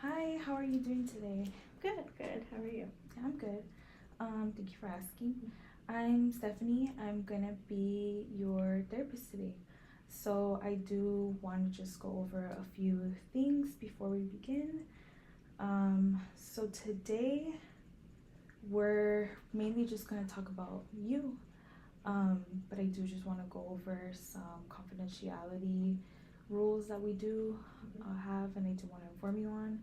Hi, how are you doing today? Good, good. How are you? Yeah, I'm good. Thank you for asking. I'm Stephanie. I'm gonna be your therapist today. So I do want to just go over a few things before we begin. So today we're mainly just gonna talk about you. But I do just want to go over some confidentiality rules that we do have, and I do want to inform you on.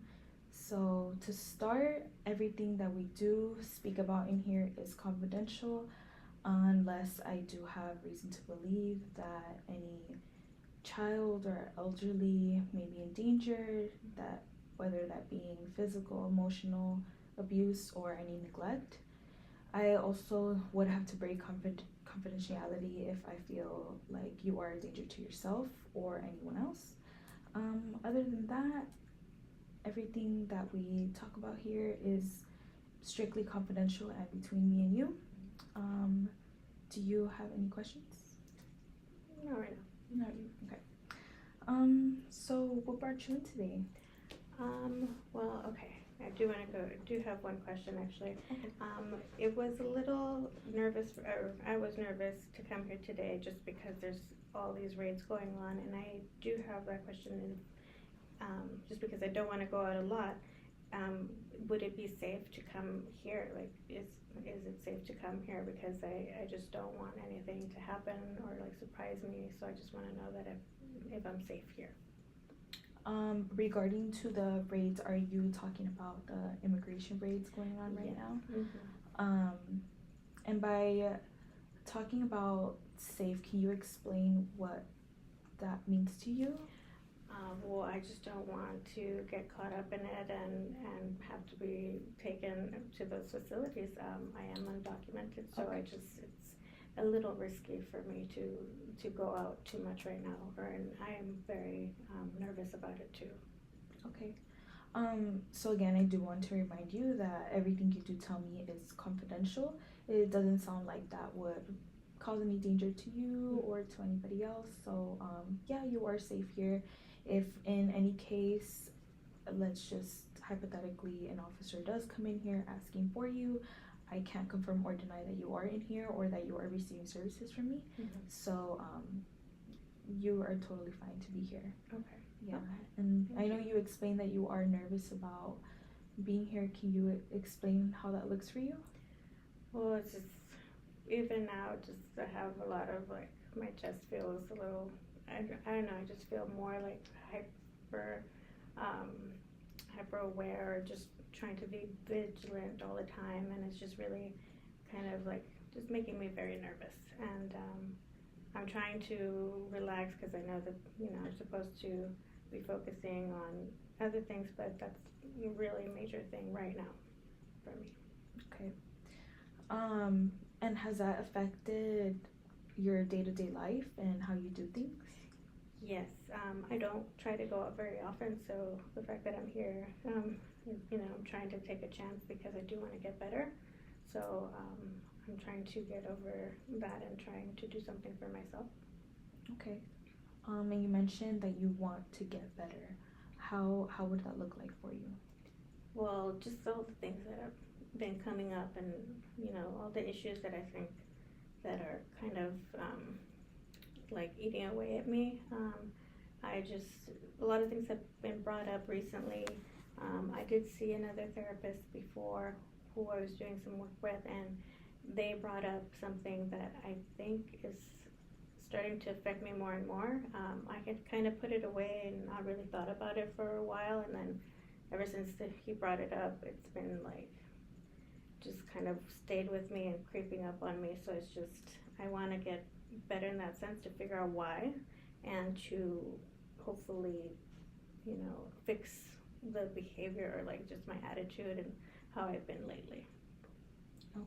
So, to start, everything that we do speak about in here is confidential unless I do have reason to believe that any child or elderly may be in danger, that whether that being physical, emotional abuse, or any neglect. I also would have to break confidentiality if I feel like you are a danger to yourself or anyone else. Other than that, everything that we talk about here is strictly confidential and between me and you. Um, do you have any questions? Not right now. No. Okay. So what brought you in today? Well, okay. I do want to go. I do have one question actually. Okay. It was a little nervous, or I was nervous to come here today just because there's all these raids going on, and I do have that question. And just because I don't want to go out a lot, would it be safe to come here? Like, is it safe to come here? Because I just don't want anything to happen or like surprise me. So I just want to know that if I'm safe here. Regarding to the raids, are you talking about the immigration raids going on right Yes. now? Mm-hmm. And by talking about safe, can you explain what that means to you? Well, I just don't want to get caught up in it and have to be taken to those facilities. I am undocumented, so Okay. it's a little risky for me to go out too much right now, and I am very nervous about it too. Okay. So again, I do want to remind you that everything you do tell me is confidential. It doesn't sound like that would cause any danger to you or to anybody else. So, yeah, you are safe here. If in any case, let's just hypothetically, an officer does come in here asking for you, I can't confirm or deny that you are in here or that you are receiving services from me. Mm-hmm. So, you are totally fine to be here. Okay. Yeah, Okay. and Thank I know you. you explained that you are nervous about being here. Can you explain how that looks for you? Well, it's just even now, just I have a lot of like my chest feels a little. I don't know. I just feel more like hyper, um, hyper aware, just trying to be vigilant all the time, and it's just really kind of like just making me very nervous. And I'm trying to relax because I know that I'm supposed to be focusing on other things, but that's a really major thing right now for me. Okay. And has that affected your day-to-day life and how you do things? Yes, I don't try to go out very often, so the fact that I'm here, I'm trying to take a chance because I do want to get better. So I'm trying to get over that and trying to do something for myself. Okay. And you mentioned that you want to get better. How would that look like for you? Well, just all the things that have been coming up, and all the issues that I think that are kind of like eating away at me. I just a lot of things have been brought up recently. I did see another therapist before who I was doing some work with, and they brought up something that I think is starting to affect me more and more. I had kind of put it away and not really thought about it for a while, and then ever since he brought it up, it's been like just kind of stayed with me and creeping up on me. So it's just I want to get better in that sense to figure out why and to hopefully fix the behavior or like just my attitude and how I've been lately.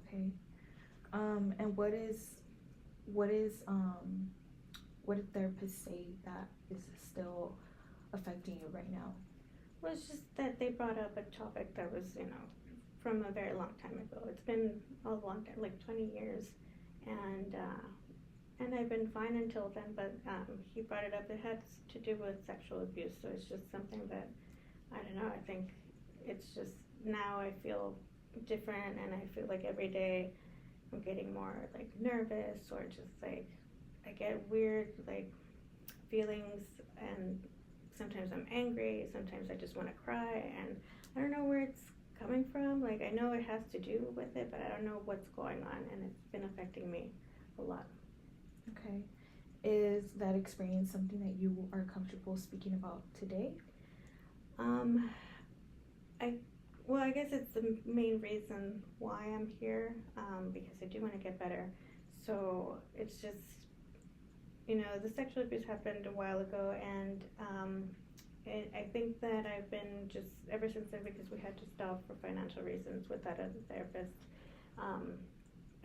Okay. And what did therapists say that is still affecting you right now? Well, it's just that they brought up a topic that was from a very long time ago. It's been a long time, like 20 years, and I've been fine until then. But he brought it up. It had to do with sexual abuse, so it's just something that I don't know. I think it's just now I feel different, and I feel like every day I'm getting more like nervous, or just like I get weird like feelings, and sometimes I'm angry, sometimes I just want to cry, and I don't know where it's coming from. Like I know it has to do with it, but I don't know what's going on, and it's been affecting me a lot. Okay. Is that experience something that you are comfortable speaking about today? Um, I well, I guess it's the main reason why I'm here, because I do want to get better. So it's just, the sexual abuse happened a while ago, and I think that I've been just ever since then, because we had to stop for financial reasons with that other therapist. Um,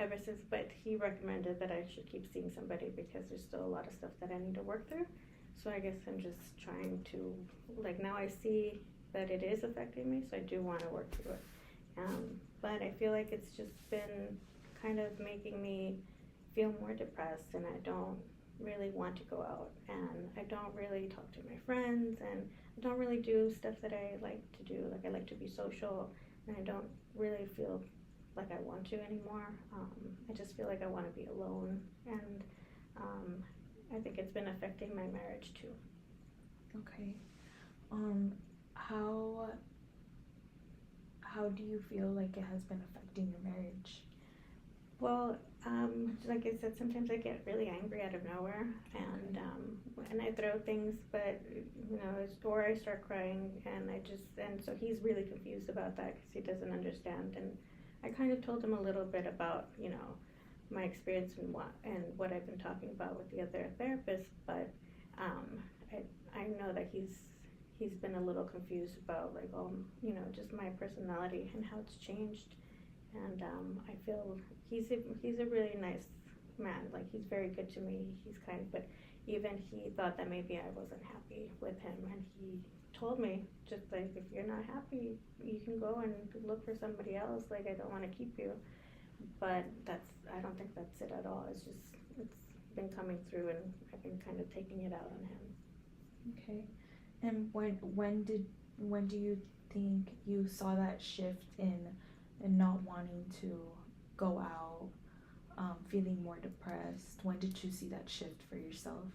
Ever since, but he recommended that I should keep seeing somebody because there's still a lot of stuff that I need to work through. So I guess I'm just trying to, like, now I see that it is affecting me, so I do want to work through it. But I feel like it's just been kind of making me feel more depressed, and I don't really want to go out, and I don't really talk to my friends, and I don't really do stuff that I like to do. Like, I like to be social, and I don't really feel like I want to anymore. I just feel like I want to be alone, and I think it's been affecting my marriage too. Okay. How do you feel like it has been affecting your marriage? Well, like I said, sometimes I get really angry out of nowhere, and I throw things, but or I start crying, and so he's really confused about that because he doesn't understand. And I kind of told him a little bit about my experience and what I've been talking about with the other therapist, but I know that he's been a little confused about like just my personality and how it's changed. And I feel he's a really nice man. Like, he's very good to me. He's kind, but even he thought that maybe I wasn't happy with him, and he told me, just like, if you're not happy, you can go and look for somebody else. Like, I don't want to keep you. But I don't think that's it at all. It's been coming through, and I've been kind of taking it out on him. Okay. And when do you think you saw that shift in not wanting to go out, feeling more depressed? When did you see that shift for yourself?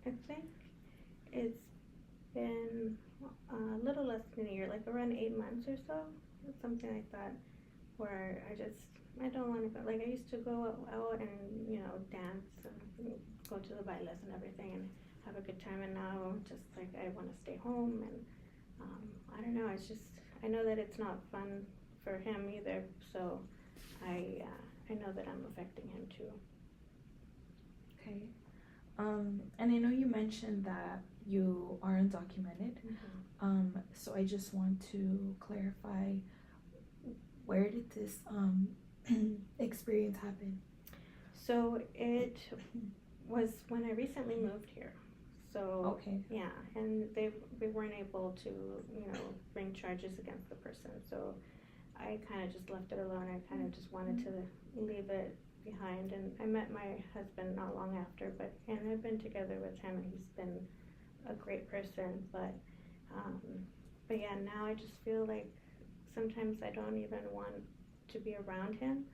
I think it's been a little less than a year, like around 8 months or so, something like that, where I don't want to go. Like, I used to go out and dance and go to the bailes and everything and have a good time, and now just like I want to stay home, and I don't know. It's just, I know that it's not fun for him either, so I know that I'm affecting him too. Okay. And I know you mentioned that you are undocumented. Mm-hmm. So I just want to clarify, where did this experience happen? So it was when I recently moved here. So Okay. yeah, and we weren't able to bring charges against the person. So I kind of just left it alone. I kind of just wanted to leave it behind, and I met my husband not long after, and I've been together with him, and he's been a great person, but yeah, now I just feel like sometimes I don't even want to be around him,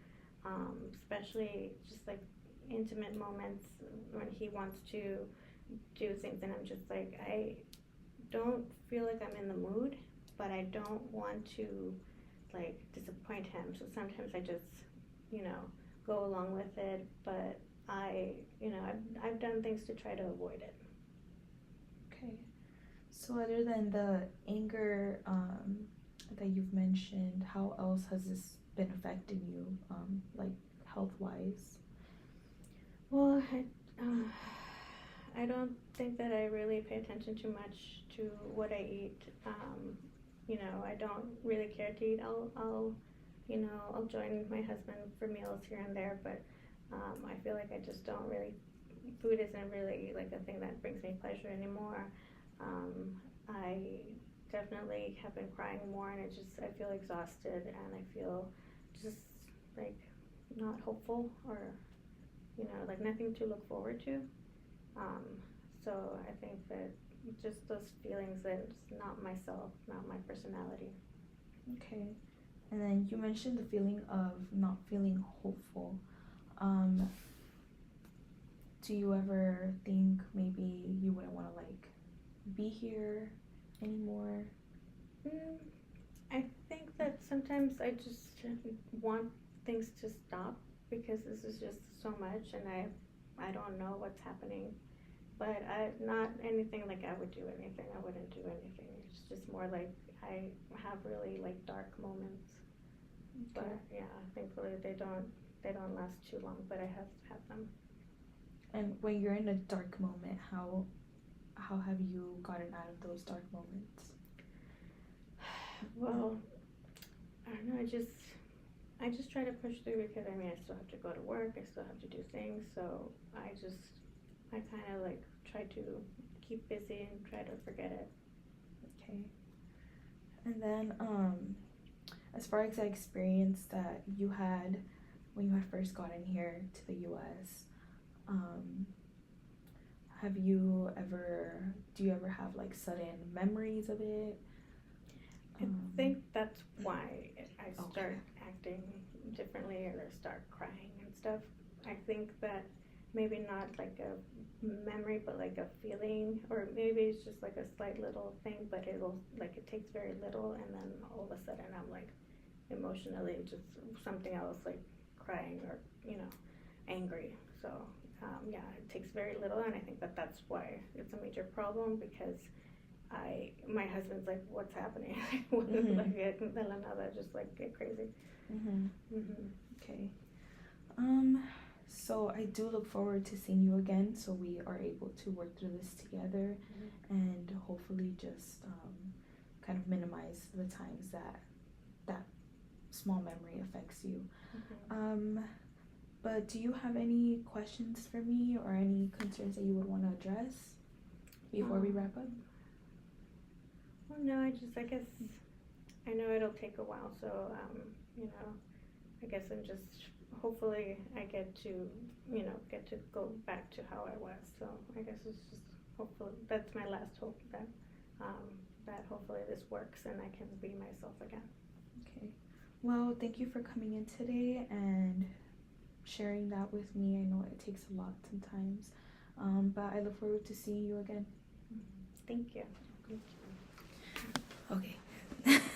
especially just like intimate moments when he wants to do things, and I'm just like, I don't feel like I'm in the mood, but I don't want to like disappoint him, so sometimes I just go along with it, but I've done things to try to avoid it. Okay. So other than the anger that you've mentioned, how else has this been affecting you, like health-wise? Well, I don't think that I really pay attention too much to what I eat. I don't really care to eat. I'll join my husband for meals here and there, but I feel like I just don't really, food isn't really like a thing that brings me pleasure anymore. I definitely have been crying more, and I feel exhausted, and I feel just like not hopeful, or like nothing to look forward to. So I think that just those feelings that it's not myself, not my personality. Okay. And then you mentioned the feeling of not feeling hopeful. Um, do you ever think maybe you wouldn't want to like be here anymore? Mm, I think that sometimes I just want things to stop because this is just so much, and I don't know what's happening. But I not anything like I would do anything. I wouldn't do anything. It's just more like I have really like dark moments. Okay. But yeah, thankfully they don't last too long. But I have had them. And when you're in a dark moment, how have you gotten out of those dark moments? Well, I don't know. I just try to push through because I mean I still have to go to work. I still have to do things. So I kind of like try to keep busy and try to forget it. Okay. And then as far as the experience that you had when you had first gotten here to the US, um, do you ever have like sudden memories of it? I think that's why I start Okay. acting differently or start crying and stuff. I think that maybe not like a memory, but like a feeling, or maybe it's just like a slight little thing, but it takes very little, and then all of a sudden I'm like emotionally just something else, like crying or, angry. So, yeah, it takes very little, and I think that that's why it's a major problem because my husband's like, what's happening? Mhm. Like, de la nada, just like get crazy. Mhm. Mhm. Okay. So I do look forward to seeing you again, so we are able to work through this together, and hopefully just kind of minimize the times that small memory affects you. Mhm. But do you have any questions for me or any concerns that you would want to address before we wrap up? Well, no, I guess I know it'll take a while, so I guess I'm just hopefully I get to go back to how I was. So I guess it's just hopefully that's my last hope that hopefully this works and I can be myself again. Okay. Well, thank you for coming in today and sharing that with me. I know it takes a lot sometimes, but I look forward to seeing you again. Thank you. Okay.